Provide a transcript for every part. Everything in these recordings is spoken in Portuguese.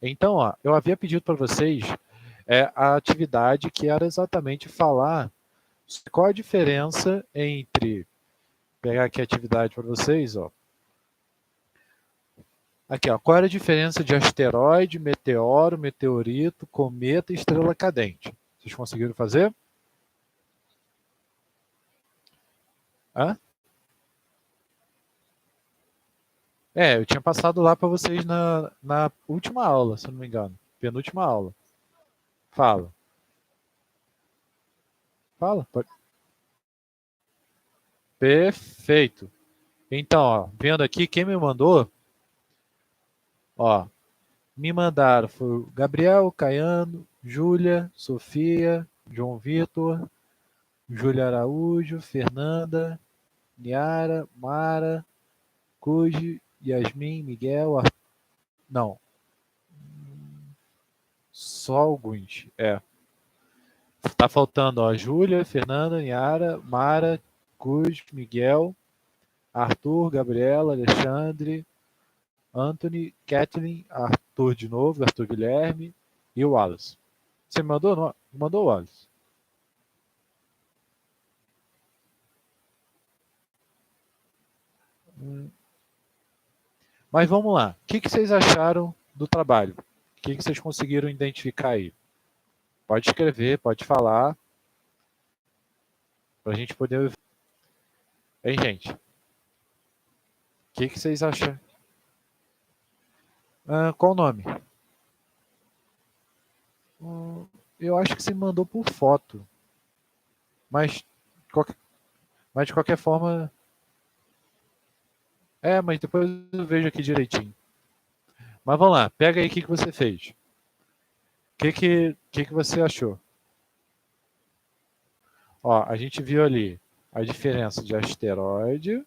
Então, ó, eu havia pedido para vocês a atividade que era exatamente falar qual a diferença entre, pegar aqui a atividade para vocês, ó. Aqui, ó, qual era a diferença de asteroide, meteoro, meteorito, cometa e estrela cadente? Vocês conseguiram fazer? Hã? Eu tinha passado lá para vocês na última aula, se não me engano. Penúltima aula. Fala. Fala. Perfeito. Então, ó, vendo aqui, quem me mandou, ó, me mandaram foi o Gabriel, Caiano, Júlia, Sofia, João Vitor, Júlia Araújo, Fernanda, Niara, Mara, Cuji, Yasmin, Miguel, não, só alguns, Tá faltando, ó, Júlia, Fernanda, Niara, Mara, Cuji, Miguel, Arthur, Gabriela, Alexandre, Anthony, Kathleen, Arthur de novo, Arthur Guilherme e o Wallace. Você me mandou? Não? Mandou o Wallace. Mas vamos lá. O que vocês acharam do trabalho? O que vocês conseguiram identificar aí? Pode escrever, pode falar, para a gente poder. Hein, gente? O que vocês acham? Qual o nome? Eu acho que você mandou por foto. Mas, qualquer, mas de qualquer forma. Mas depois eu vejo aqui direitinho. Mas vamos lá, pega aí o que você fez. O que você achou? Ó, a gente viu ali a diferença de asteroide,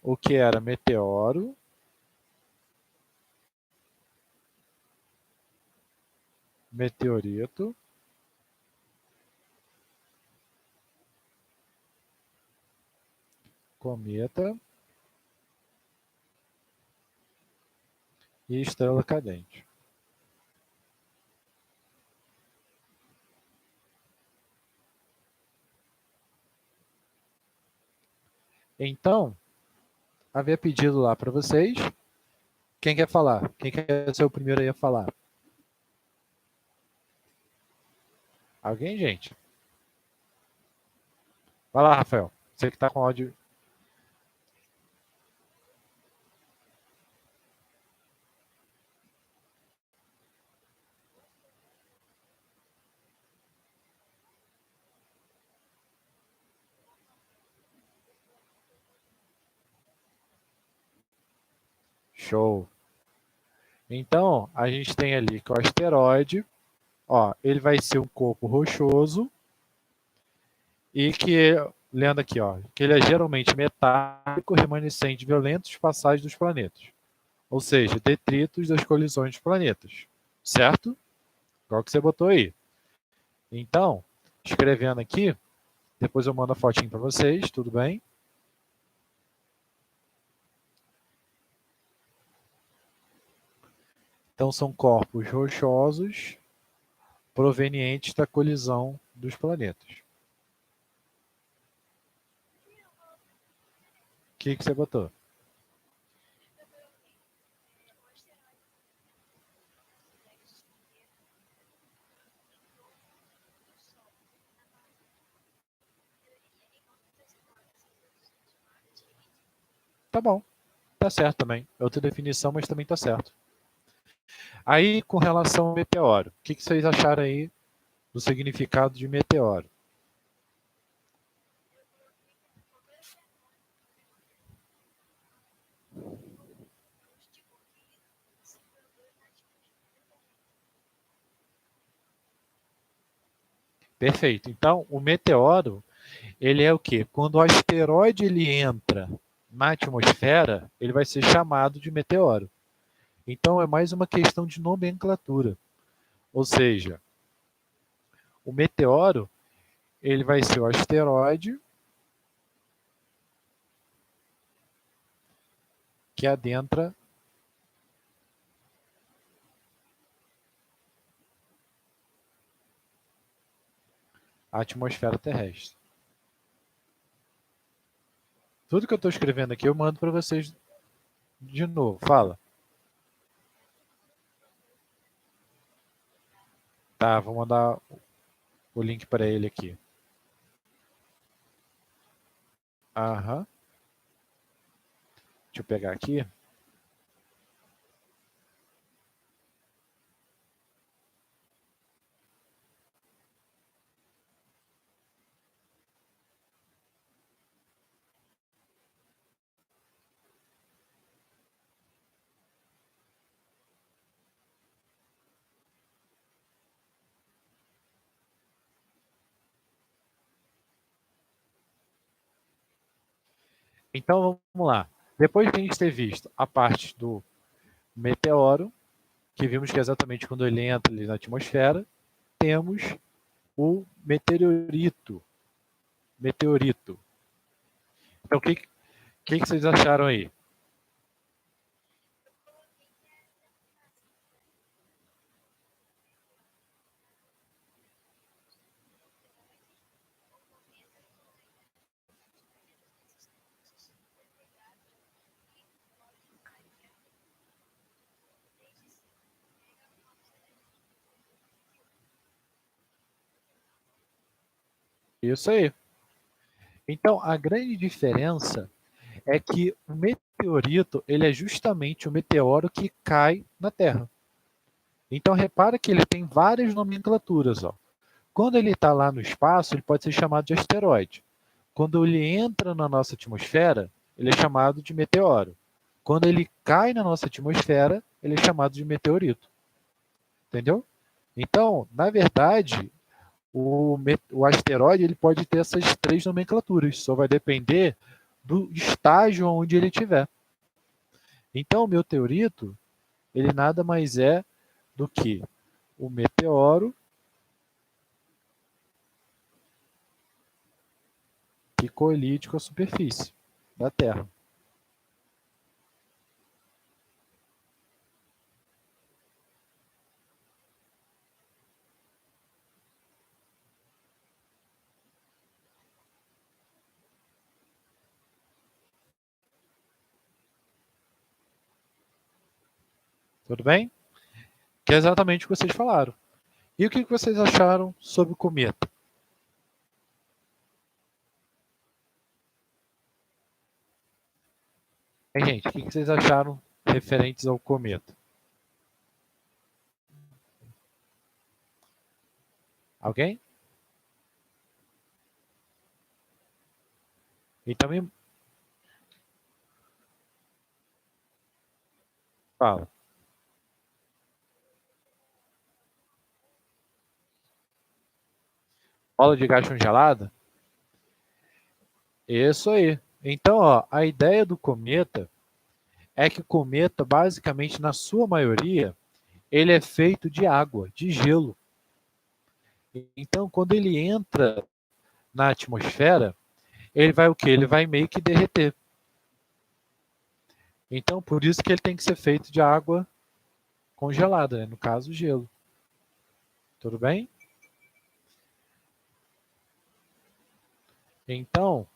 o que era meteoro, meteorito, cometa e estrela cadente. Então, havia pedido lá para vocês. Quem quer falar? Quem quer ser o primeiro aí a falar? Alguém, gente? Vai lá, Rafael. Você que está com áudio. Show. Então, a gente tem ali que o asteroide, ó, ele vai ser um corpo rochoso e que, lendo aqui, ó, que ele é geralmente metálico, remanescente de violentos passagens dos planetas. Ou seja, detritos das colisões dos planetas. Certo? Qual que você botou aí? Então, escrevendo aqui, depois eu mando a fotinho para vocês, tudo bem? Então, são corpos rochosos provenientes da colisão dos planetas. O que você botou? Tá bom, tá certo também. É outra definição, mas também tá certo. Aí, com relação ao meteoro, o que vocês acharam aí do significado de meteoro? Perfeito. Então, o meteoro, ele é o quê? Quando o asteroide ele entra na atmosfera, ele vai ser chamado de meteoro. Então, é mais uma questão de nomenclatura. Ou seja, o meteoro, ele vai ser o asteroide que adentra a atmosfera terrestre. Tudo que eu estou escrevendo aqui eu mando para vocês de novo. Fala. Tá, vou mandar o link para ele aqui. Aham. Deixa eu pegar aqui. Então vamos lá. Depois de a gente ter visto a parte do meteoro, que vimos que é exatamente quando ele entra ali na atmosfera, temos o meteorito. Meteorito. Então, o que vocês acharam aí? Isso aí. Então, a grande diferença é que o meteorito ele é justamente o meteoro que cai na Terra. Então, repara que ele tem várias nomenclaturas. Ó. Quando ele está lá no espaço, ele pode ser chamado de asteroide. Quando ele entra na nossa atmosfera, ele é chamado de meteoro. Quando ele cai na nossa atmosfera, ele é chamado de meteorito. Entendeu? Então, na verdade, o asteroide ele pode ter essas três nomenclaturas, só vai depender do estágio onde ele estiver. Então, o meteorito, ele nada mais é do que o meteoro que colide com a superfície da Terra. Tudo bem? Que é exatamente o que vocês falaram. E o que vocês acharam sobre o cometa? Hein, gente, o que vocês acharam referentes ao cometa? Alguém? E também fala. Bola de gás congelada? Isso aí. Então, ó, a ideia do cometa é que o cometa, basicamente, na sua maioria, ele é feito de água, de gelo. Então, quando ele entra na atmosfera, ele vai o quê? Ele vai meio que derreter. Então, por isso que ele tem que ser feito de água congelada, né? No caso, gelo. Tudo bem? Então,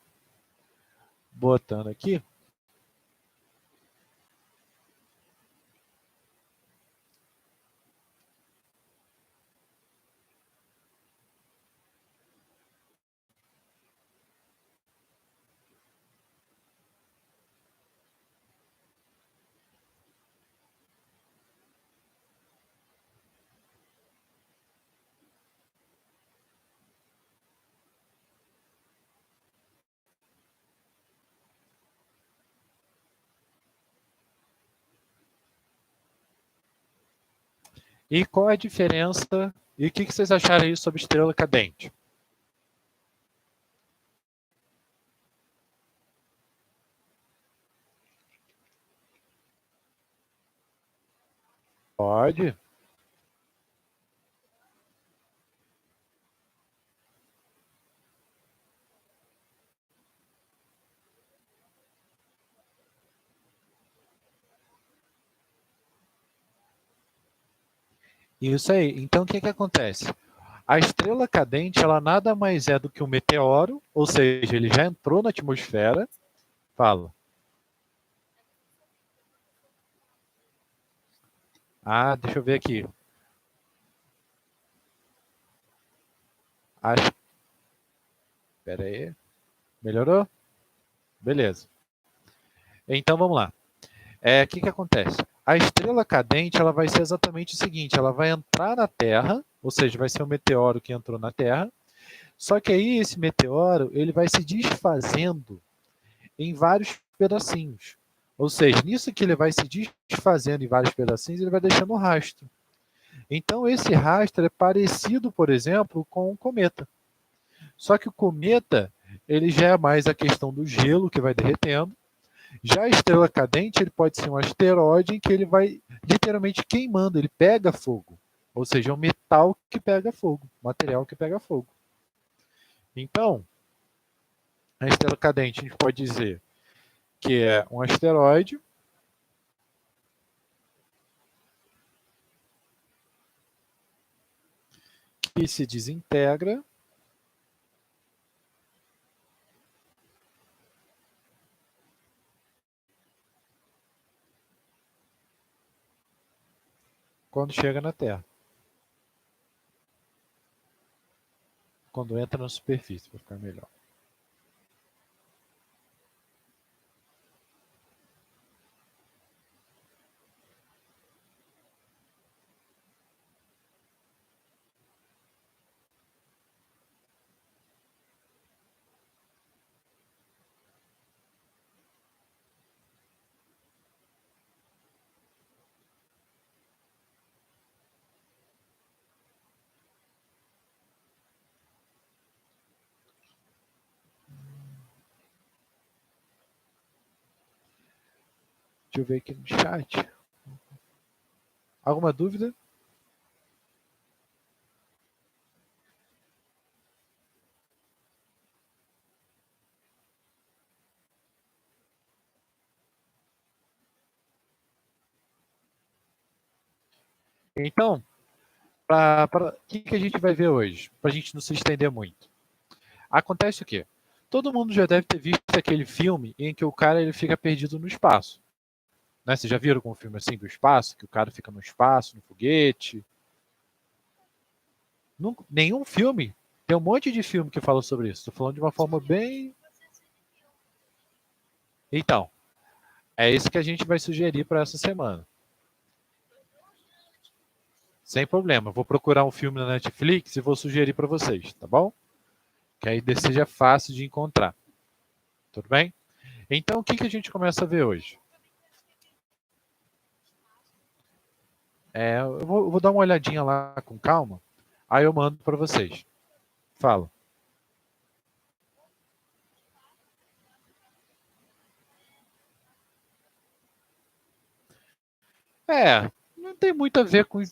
botando aqui, e qual é a diferença e o que vocês acharam aí sobre estrela cadente? Pode. Isso aí. Então, o que acontece? A estrela cadente, ela nada mais é do que um meteoro, ou seja, ele já entrou na atmosfera. Fala. Ah, deixa eu ver aqui. Acho. Espera aí. Melhorou? Beleza. Então, vamos lá. O que acontece? A estrela cadente, ela vai ser exatamente o seguinte, ela vai entrar na Terra, ou seja, vai ser um meteoro que entrou na Terra, só que aí esse meteoro, ele vai se desfazendo em vários pedacinhos. Ou seja, nisso que ele vai se desfazendo em vários pedacinhos, ele vai deixando um rastro. Então, esse rastro é parecido, por exemplo, com um cometa. Só que o cometa, ele já é mais a questão do gelo que vai derretendo. Já a estrela cadente, ele pode ser um asteroide em que ele vai literalmente queimando, ele pega fogo. Ou seja, é um metal que pega fogo, material que pega fogo. Então, a estrela cadente, a gente pode dizer que é um asteroide que se desintegra quando chega na Terra. Quando entra na superfície, para ficar melhor. Deixa eu ver aqui no chat. Alguma dúvida? Então, o que a gente vai ver hoje? Para a gente não se estender muito. Acontece o quê? Todo mundo já deve ter visto aquele filme em que o cara ele fica perdido no espaço. Né? Vocês já viram algum filme assim do espaço? Que o cara fica no espaço, no foguete? Nenhum filme. Tem um monte de filme que fala sobre isso. Estou falando de uma forma bem. Então, é isso que a gente vai sugerir para essa semana. Sem problema. Vou procurar um filme na Netflix e vou sugerir para vocês, tá bom? Que aí seja fácil de encontrar. Tudo bem? Então, o que a gente começa a ver hoje? Eu vou dar uma olhadinha lá com calma, aí eu mando para vocês. Fala. Não tem muito a ver com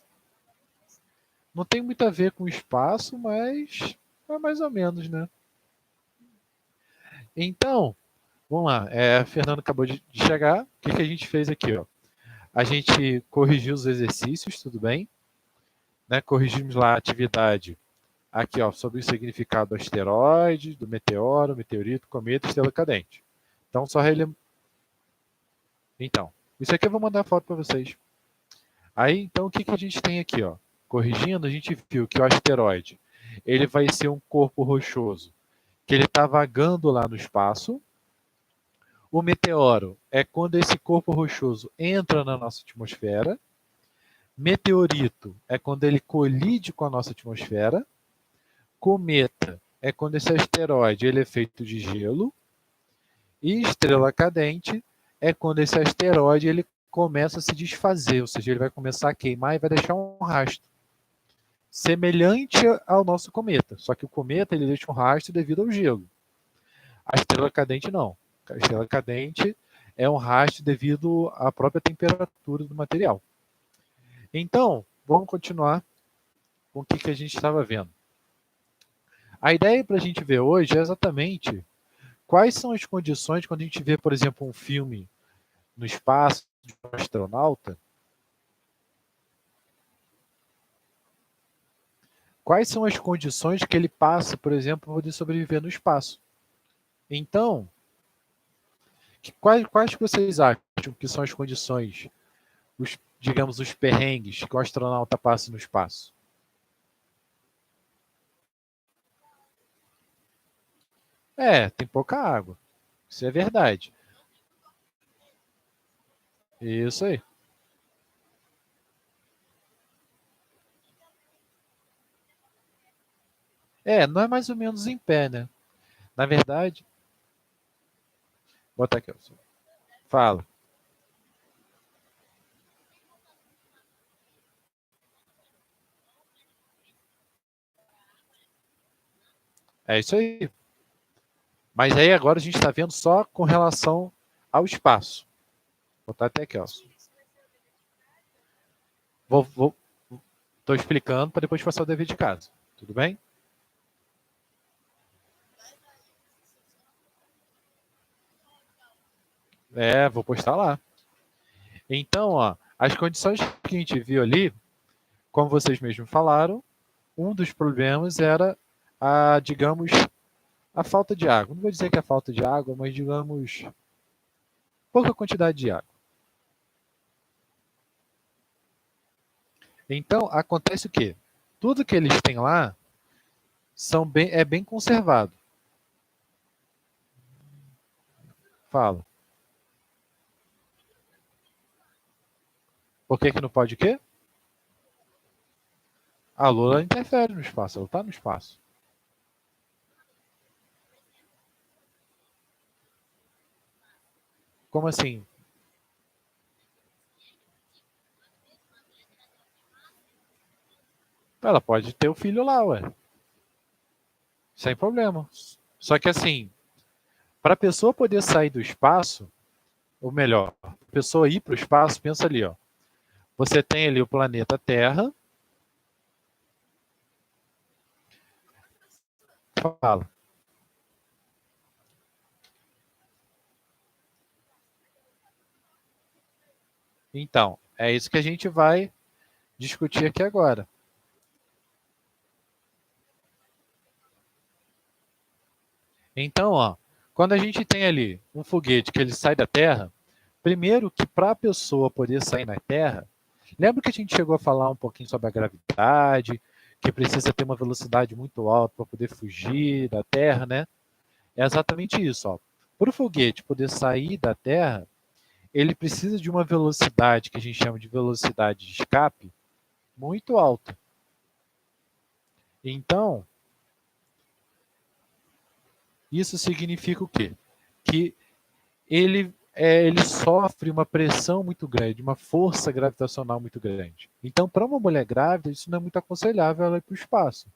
não tem muito a ver com espaço, mas é mais ou menos, né? Então, vamos lá. A Fernanda acabou de chegar. O que a gente fez aqui, ó? A gente corrigiu os exercícios, tudo bem? Né? Corrigimos lá a atividade aqui, ó, sobre o significado do asteroide, do meteoro, meteorito, cometa, estrela cadente. Então, Então, isso aqui eu vou mandar foto para vocês. Aí, então, o que a gente tem aqui, ó? Corrigindo, a gente viu que o asteroide, ele vai ser um corpo rochoso, que ele está vagando lá no espaço. O meteoro é quando esse corpo rochoso entra na nossa atmosfera. Meteorito é quando ele colide com a nossa atmosfera. Cometa é quando esse asteroide ele é feito de gelo. E estrela cadente é quando esse asteroide ele começa a se desfazer, ou seja, ele vai começar a queimar e vai deixar um rastro semelhante ao nosso cometa. Só que o cometa ele deixa um rastro devido ao gelo. A estrela cadente não. A estrela cadente é um rastro devido à própria temperatura do material. Então, vamos continuar com o que a gente estava vendo. A ideia para a gente ver hoje é exatamente quais são as condições quando a gente vê, por exemplo, um filme no espaço de um astronauta. quais são as condições que ele passa, por exemplo, para poder sobreviver no espaço. Então, quais que vocês acham que são as condições, digamos, os perrengues que o astronauta passa no espaço? Tem pouca água. Isso é verdade. Isso aí. Não é mais ou menos em pé, né? Na verdade, bota aqui, ó. Fala. É isso aí. Mas aí agora a gente está vendo só com relação ao espaço. Vou botar até aqui, ó. Tô explicando para depois passar o dever de casa. Tudo bem? Vou postar lá. Então, ó, as condições que a gente viu ali, como vocês mesmos falaram, um dos problemas era digamos, a falta de água. Não vou dizer que é a falta de água, mas digamos, pouca quantidade de água. Então, acontece o quê? Tudo que eles têm lá é bem conservado. Fala. Por que não pode o quê? A Lua interfere no espaço, ela está no espaço. Como assim? Ela pode ter o filho lá, ué. Sem problema. Só que assim, para a pessoa poder sair do espaço, ou melhor, a pessoa ir para o espaço, pensa ali, ó. Você tem ali o planeta Terra. Fala. Então, é isso que a gente vai discutir aqui agora. Então, ó, quando a gente tem ali um foguete que ele sai da Terra, primeiro que para a pessoa poder sair na Terra, lembra que a gente chegou a falar um pouquinho sobre a gravidade, que precisa ter uma velocidade muito alta para poder fugir da Terra, né? É exatamente isso, ó. Para o foguete poder sair da Terra, ele precisa de uma velocidade que a gente chama de velocidade de escape muito alta. Então, isso significa o quê? Que ele sofre uma pressão muito grande, uma força gravitacional muito grande. Então, para uma mulher grávida, isso não é muito aconselhável ela ir para o espaço.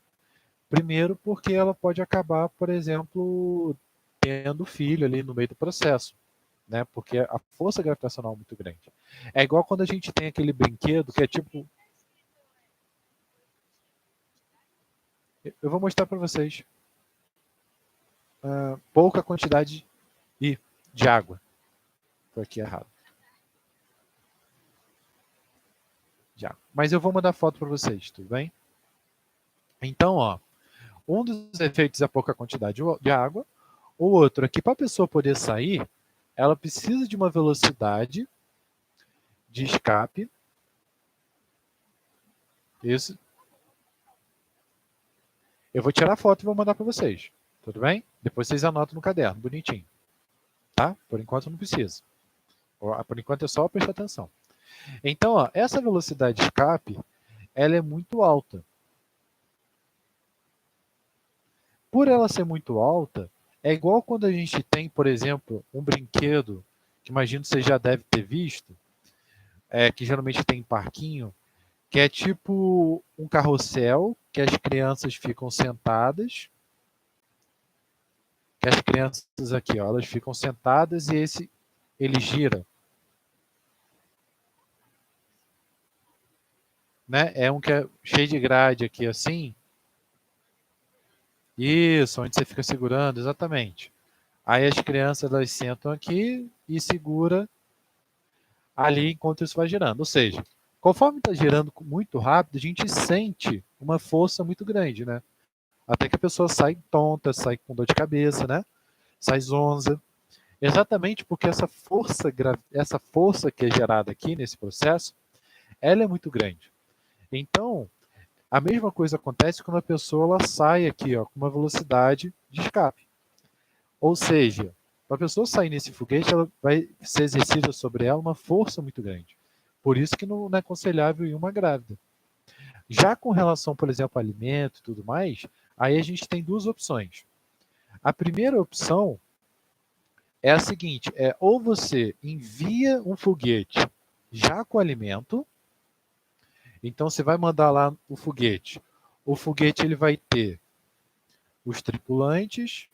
Primeiro, porque ela pode acabar, por exemplo, tendo filho ali no meio do processo, né? Porque a força gravitacional é muito grande. É igual quando a gente tem aquele brinquedo que é tipo. Eu vou mostrar para vocês. Pouca quantidade de água. Foi aqui errado. De água. Mas eu vou mandar foto para vocês, tudo bem? Então, ó, um dos efeitos é a pouca quantidade de água. O outro é que para a pessoa poder sair, ela precisa de uma velocidade de escape. Isso. Eu vou tirar a foto e vou mandar para vocês. Tudo bem? Depois vocês anotam no caderno, bonitinho. Tá? Por enquanto não precisa. Por enquanto é só prestar atenção. Então, ó, essa velocidade de escape, ela é muito alta. Por ela ser muito alta, é igual quando a gente tem, por exemplo, um brinquedo, que imagino que você já deve ter visto, que geralmente tem em parquinho, que é tipo um carrossel, que as crianças ficam sentadas, que as crianças aqui, ó, elas ficam sentadas e ele gira, né? É um que é cheio de grade aqui assim. Isso, onde você fica segurando, exatamente. Aí as crianças elas sentam aqui e segura ali enquanto isso vai girando. Ou seja, conforme está girando muito rápido, a gente sente uma força muito grande, né? Até que a pessoa sai tonta, sai com dor de cabeça, né? Sai zonza. Exatamente porque essa força que é gerada aqui nesse processo, ela é muito grande. Então, a mesma coisa acontece quando a pessoa ela sai aqui, ó, com uma velocidade de escape. Ou seja, para a pessoa sair nesse foguete, ela vai ser exercida sobre ela uma força muito grande. Por isso que não é aconselhável ir uma grávida. Já com relação, por exemplo, a alimento e tudo mais, aí a gente tem duas opções. A primeira opção é a seguinte, ou você envia um foguete já com alimento, então você vai mandar lá o foguete. O foguete ele vai ter os tripulantes,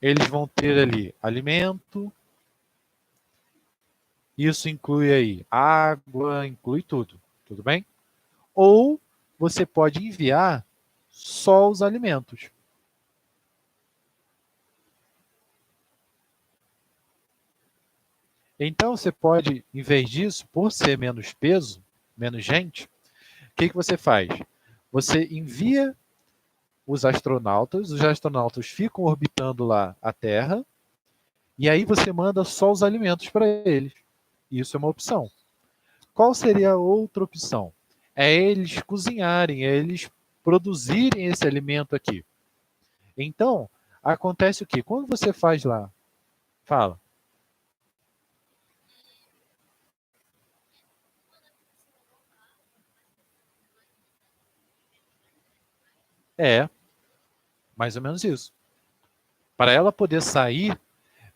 eles vão ter ali alimento, isso inclui aí água, inclui tudo bem? Ou você pode enviar só os alimentos. Então você pode, em vez disso, por ser menos peso, menos gente, o que você faz? Você envia os astronautas ficam orbitando lá a Terra, e aí você manda só os alimentos para eles. Isso é uma opção. Qual seria a outra opção? É eles cozinharem, é eles produzirem esse alimento aqui. Então, acontece o quê? Quando você faz lá, fala, é mais ou menos isso. Para ela poder sair,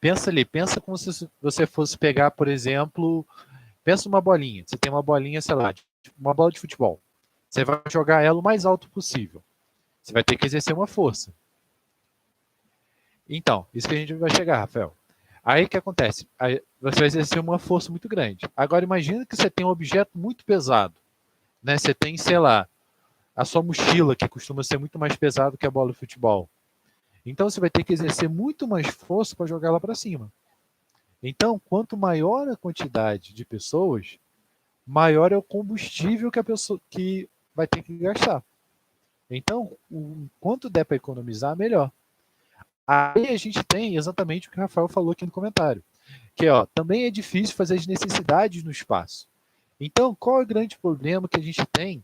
pensa ali, pensa como se você fosse pegar, por exemplo, pensa uma bolinha. Você tem uma bolinha, sei lá, uma bola de futebol. Você vai jogar ela o mais alto possível. Você vai ter que exercer uma força. Então, isso que a gente vai chegar, Rafael. Aí o que acontece? Aí você vai exercer uma força muito grande. Agora imagina que você tem um objeto muito pesado, né? Você tem, sei lá, a sua mochila, que costuma ser muito mais pesado que a bola de futebol. Então você vai ter que exercer muito mais força para jogar ela para cima. Então, quanto maior a quantidade de pessoas, maior é o combustível que a pessoa que vai ter que gastar. Então, o quanto der para economizar, melhor. Aí a gente tem exatamente o que o Rafael falou aqui no comentário, que ó, também é difícil fazer as necessidades no espaço. Então, qual é o grande problema que a gente tem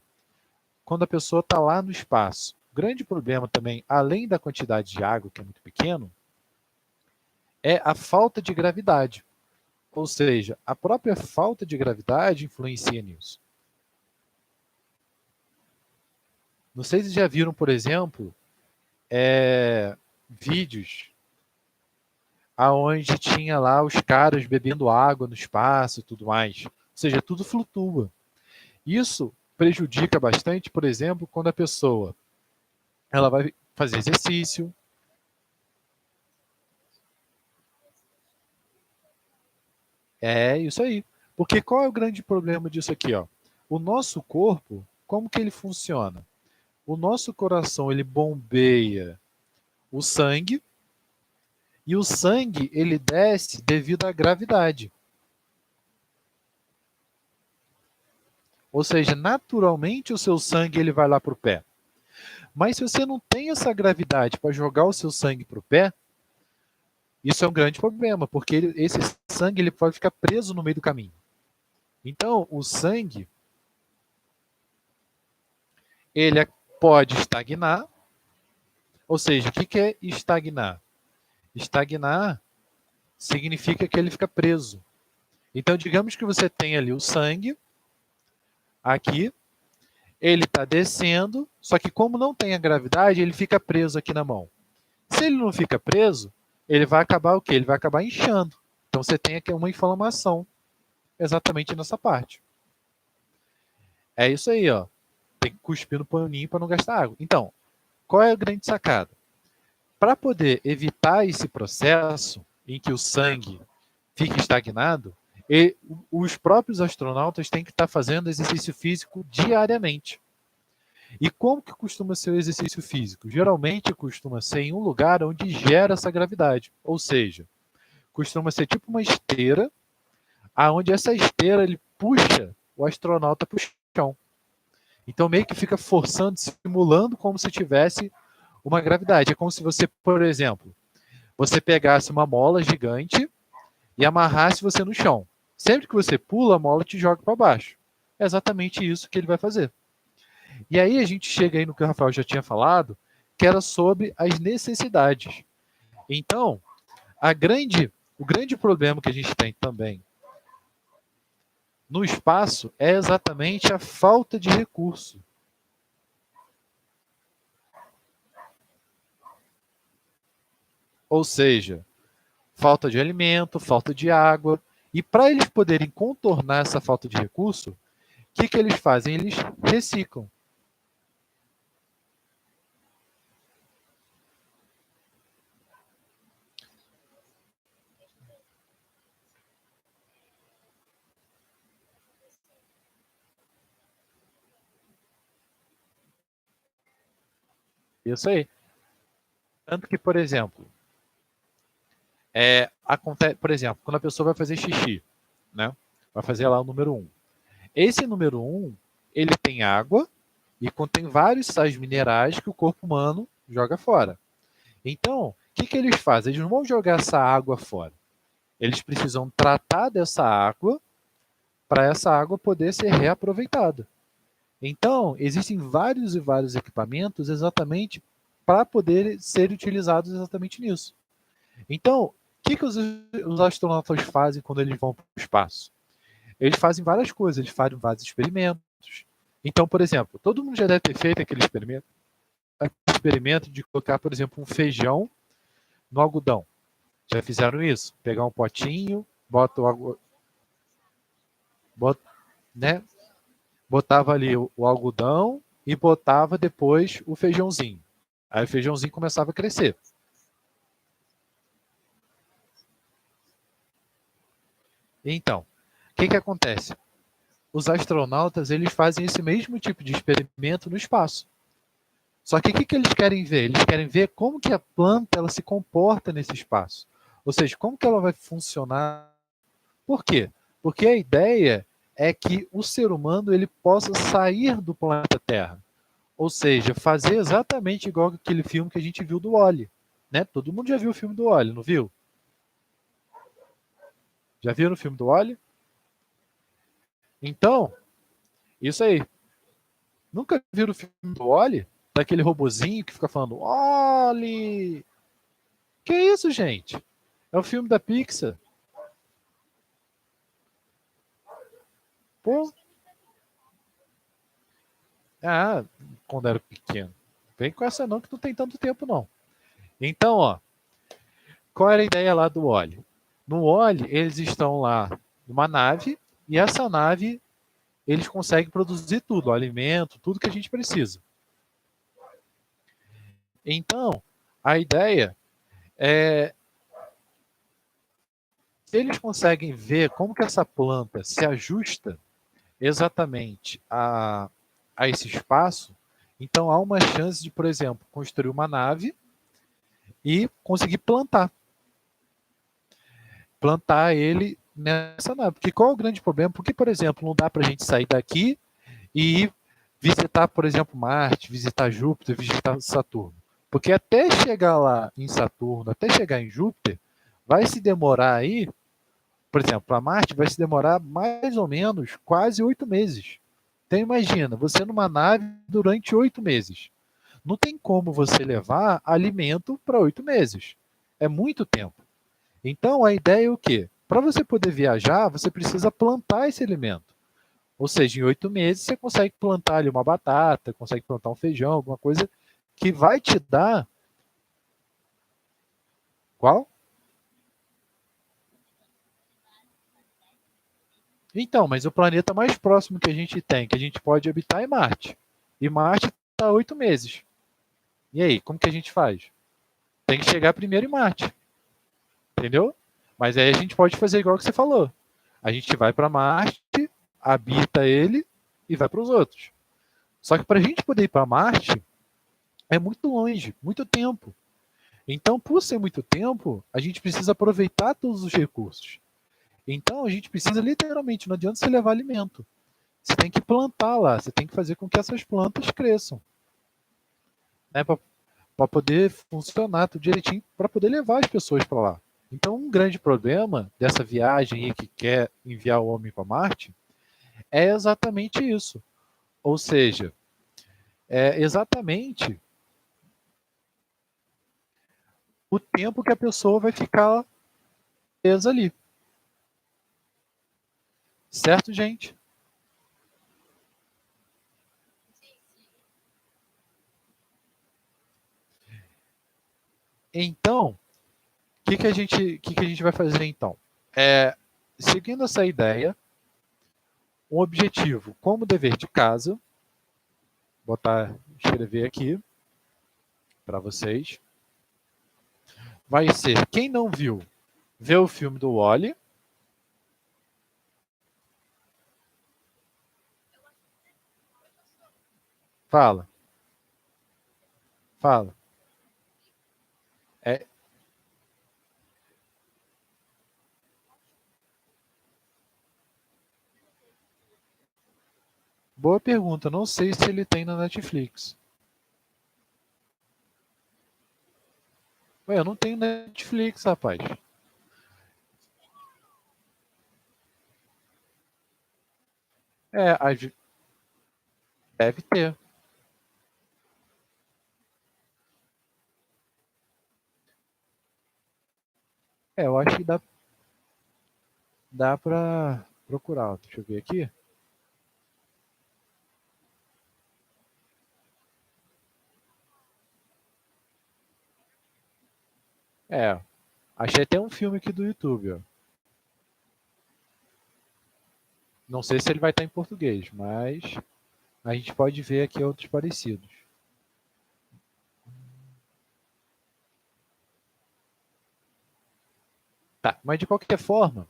quando a pessoa está lá no espaço? O grande problema também, além da quantidade de água, que é muito pequeno, é a falta de gravidade. Ou seja, a própria falta de gravidade influencia nisso. Não sei se já viram, por exemplo, vídeos aonde tinha lá os caras bebendo água no espaço e tudo mais. Ou seja, tudo flutua. Isso prejudica bastante, por exemplo, quando a pessoa ela vai fazer exercício. É isso aí. Porque qual é o grande problema disso aqui, ó? O nosso corpo, como que ele funciona? O nosso coração, ele bombeia o sangue e o sangue, ele desce devido à gravidade. Ou seja, naturalmente o seu sangue ele vai lá para o pé. Mas se você não tem essa gravidade para jogar o seu sangue para o pé, isso é um grande problema, porque esse sangue ele pode ficar preso no meio do caminho. Então, o sangue ele pode estagnar, ou seja, o que é estagnar? Estagnar significa que ele fica preso. Então, digamos que você tem ali o sangue, aqui, ele está descendo, só que como não tem a gravidade, ele fica preso aqui na mão. Se ele não fica preso, ele vai acabar o quê? Ele vai acabar inchando. Então você tem aqui uma inflamação exatamente nessa parte. É isso aí, ó. Tem que cuspir no paninho para não gastar água. Então, qual é a grande sacada? Para poder evitar esse processo em que o sangue fica estagnado, os próprios astronautas têm que estar fazendo exercício físico diariamente. E como que costuma ser o exercício físico? Geralmente costuma ser em um lugar onde gera essa gravidade. Ou seja, costuma ser tipo uma esteira, aonde essa esteira ele puxa o astronauta para o chão. Então meio que fica forçando, simulando como se tivesse uma gravidade. É como se você, por exemplo, você pegasse uma mola gigante e amarrasse você no chão. Sempre que você pula, a mola te joga para baixo. É exatamente isso que ele vai fazer. E aí a gente chega aí no que o Rafael já tinha falado, que era sobre as necessidades. Então, o grande problema que a gente tem também no espaço é exatamente a falta de recurso. Ou seja, falta de alimento, falta de água. E para eles poderem contornar essa falta de recurso, o que eles fazem? Eles reciclam. Isso aí. Tanto que, por exemplo, acontece, por exemplo, quando a pessoa vai fazer xixi, né? Vai fazer lá o número 1. Esse número 1, ele tem água e contém vários sais minerais que o corpo humano joga fora. Então, o que eles fazem? Eles não vão jogar essa água fora. Eles precisam tratar dessa água para essa água poder ser reaproveitada. Então, existem vários e vários equipamentos exatamente para poder ser utilizados exatamente nisso. Então, o que os astronautas fazem quando eles vão para o espaço? Eles fazem várias coisas, eles fazem vários experimentos. Então, por exemplo, todo mundo já deve ter feito aquele experimento de colocar, por exemplo, um feijão no algodão. Já fizeram isso? Pegar um potinho, bota, né? Botava ali o algodão e botava depois o feijãozinho. Aí o feijãozinho começava a crescer. Então, o que acontece? Os astronautas eles fazem esse mesmo tipo de experimento no espaço. Só que o que eles querem ver? Eles querem ver como que a planta ela se comporta nesse espaço. Ou seja, como que ela vai funcionar. Por quê? Porque a ideia é que o ser humano ele possa sair do planeta Terra. Ou seja, fazer exatamente igual aquele filme que a gente viu do Wall-E. Né? Todo mundo já viu o filme do Wall-E, não viu? Já viram o filme do Wall-E? Então, isso aí. Nunca viram o filme do Wall-E? Daquele robozinho que fica falando Wall-E. Que isso, gente? É o filme da Pixar. Pô. Ah, quando era pequeno. Vem com essa não, que não tem tanto tempo, não. Então, ó, qual era a ideia lá do Wall-E? No Wall-E, eles estão lá numa nave, e essa nave, eles conseguem produzir tudo, o alimento, tudo que a gente precisa. Então, a ideia é, se eles conseguem ver como que essa planta se ajusta exatamente a esse espaço, então há uma chance de, por exemplo, construir uma nave e conseguir plantar ele nessa nave. Porque qual é o grande problema? Porque, por exemplo, não dá para a gente sair daqui e visitar, por exemplo, Marte, visitar Júpiter, visitar Saturno. Porque até chegar lá em Saturno, até chegar em Júpiter, vai se demorar aí, por exemplo, para Marte, vai se demorar mais ou menos quase 8 meses. Então imagina, você numa nave durante 8 meses. Não tem como você levar alimento para 8 meses. É muito tempo. Então a ideia é o quê? Para você poder viajar, você precisa plantar esse alimento. Ou seja, em 8 meses você consegue plantar ali uma batata, consegue plantar um feijão, alguma coisa que vai te dar. Qual? Então, mas o planeta mais próximo que a gente tem, que a gente pode habitar, é Marte. E Marte está 8 meses. E aí, como que a gente faz? Tem que chegar primeiro em Marte. Entendeu? Mas aí a gente pode fazer igual que você falou. A gente vai para Marte, habita ele e vai para os outros. Só que para a gente poder ir para Marte é muito longe, muito tempo. Então, por ser muito tempo, a gente precisa aproveitar todos os recursos. Então, a gente precisa literalmente, não adianta você levar alimento. você tem que plantar lá, você tem que fazer com que essas plantas cresçam, né, para poder funcionar tudo direitinho, para poder levar as pessoas para lá. Então, um grande problema dessa viagem aí que quer enviar o homem para Marte é exatamente isso. Ou seja, é exatamente o tempo que a pessoa vai ficar presa ali. Certo, gente? Então, que a gente vai fazer então? Seguindo essa ideia, um objetivo como dever de casa, escrever aqui para vocês, vai ser, quem não viu, vê o filme do Wall-E. Fala, fala. É, boa pergunta, não sei se ele tem na Netflix. Ué, eu não tenho Netflix, rapaz. Deve ter. Eu acho que dá para procurar. Deixa eu ver aqui. É, achei até um filme aqui do YouTube, ó. Não sei se ele vai estar em português, mas a gente pode ver aqui outros parecidos. Tá, mas de qualquer forma,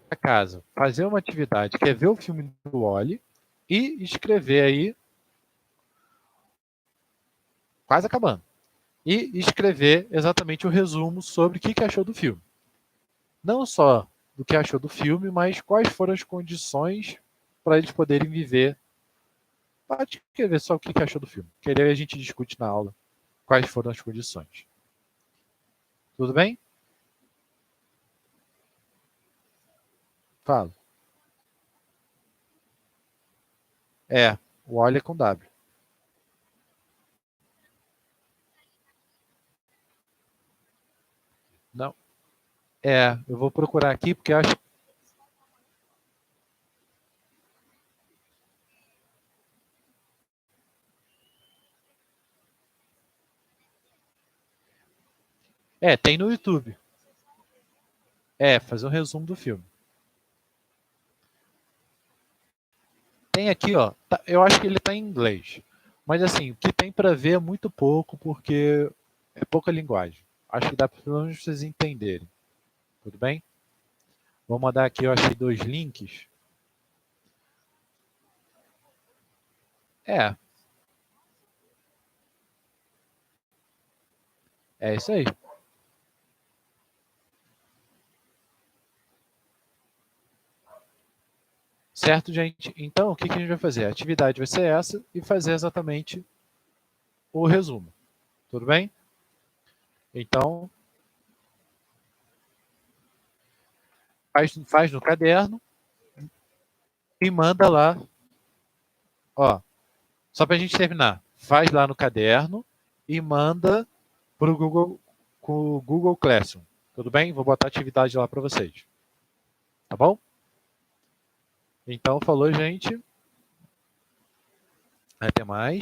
a casa, fazer uma atividade que é ver o filme do Wally e escrever aí, quase acabando, e escrever exatamente o resumo sobre o que achou do filme. Não só do que achou do filme, mas quais foram as condições para eles poderem viver. Pode escrever só o que achou do filme, que aí a gente discute na aula quais foram as condições. Tudo bem? Fala. O Wally é com W. Não. Eu vou procurar aqui porque acho. Tem no YouTube. Fazer um resumo do filme. Tem aqui, ó. Eu acho que ele tá em inglês. Mas assim, o que tem para ver é muito pouco, porque é pouca linguagem. Acho que dá para pelo menos vocês entenderem. Tudo bem? Vou mandar aqui, eu achei dois links. É, é isso aí. Certo, gente? Então, o que a gente vai fazer? A atividade vai ser essa e fazer exatamente o resumo. Tudo bem? Então, faz no caderno e manda lá. Ó, só para a gente terminar. Faz lá no caderno e manda para o Google, com o Google Classroom. Tudo bem? Vou botar a atividade lá para vocês. Tá bom? Então, falou, gente. Até mais.